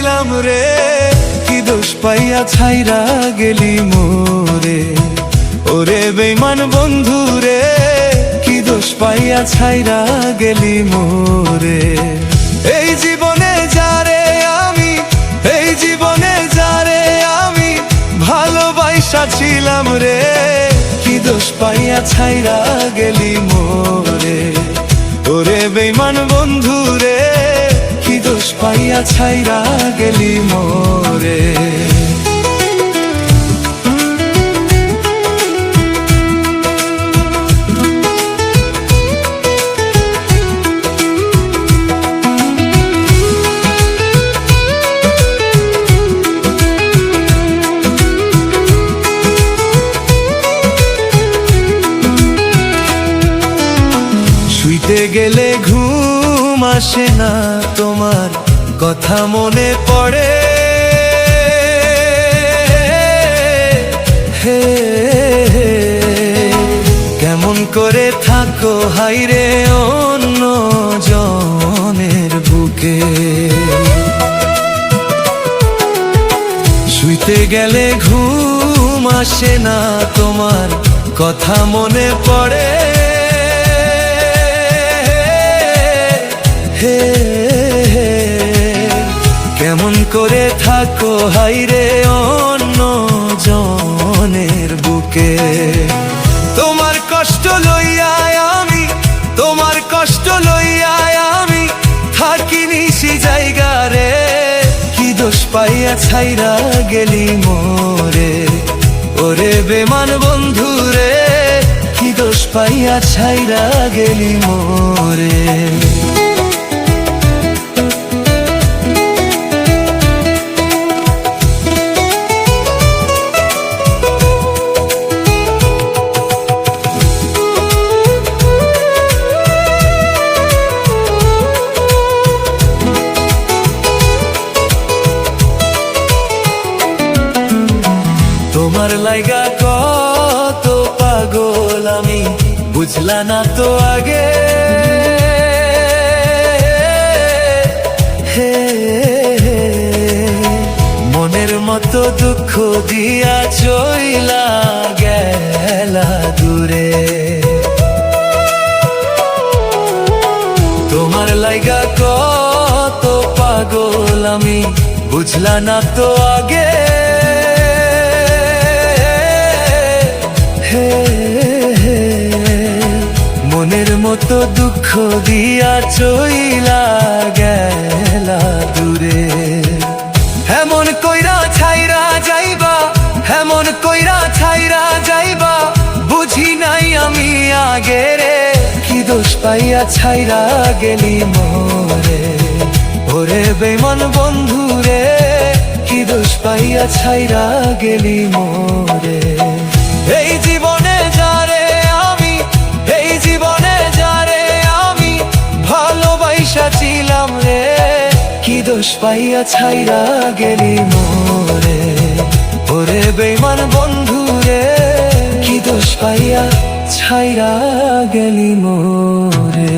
ছিলাম রে, কি দোষ পাইয়া ছাইরা গেলি মোরে। ওরে বেঈমান বন্ধু রে, কি দোষ পাইয়া ছাইরা গেলি মোরে। এই জীবনে যারে আমি, এই জীবনে যারে আমি ভালোবাসা ছিলাম রে, কি দোষ পাইয়া ছাইরা গেলি মোরে। ওরে বেঈমান বন্ধু রে, কি দোষ পাইয়া ছাইরা গেলি মোরে। শুইতে গেলে ঘুম আসে না, তোমার কথা মনে পড়ে। হে কেমন করে থাকো হাইরে অন্য জনের বুকে। শুইতে গেলে ঘুম আসে না, তোমার কথা মনে পড়ে। কেমন করে থাকো হাইরে অন্য জনের বুকে। তোমার কষ্ট লইয়া আমি, তোমার কষ্ট লইয়া আমি থাকিনি সে জায়গা রে, কি দোষ পাইয়া ছাইরা গেলি মোরে। ওরে বেঈমান বন্ধু রে, কি দোষ পাইয়া ছাইরা গেলি মোরে। তোমার লাইগা কত পাগল আমি, বুঝলা না তো আগে। হে মনের মতো দুঃখ দিয়া চইলা গেলা দূরে। তোমার লাইগা কত পাগল আমি, বুঝলা না তো আগে। মনের মতো দুঃখ দিয়া চইলা গেলা দূরে। এমন কইরা ছাইরা যাইবা, এমন কইরা ছাইরা যাইবা, বুঝি নাই আমি আগে রে, কি দোষ পাইয়া ছাইরা গেলি মোরে। ওরে বেঈমান বন্ধু রে, কি দোষ পাইয়া ছাইরা গেলি মোরে। এই জীবনে যারে আমি, এই জীবনে যারে আমি ভালোবাসা ছিলাম রে, কি দোষ পাইয়া ছাইরা গেলি মোরে। ওরে বেঈমান বন্ধু রে, কি দোষ পাইয়া ছাইরা গেলি মোরে।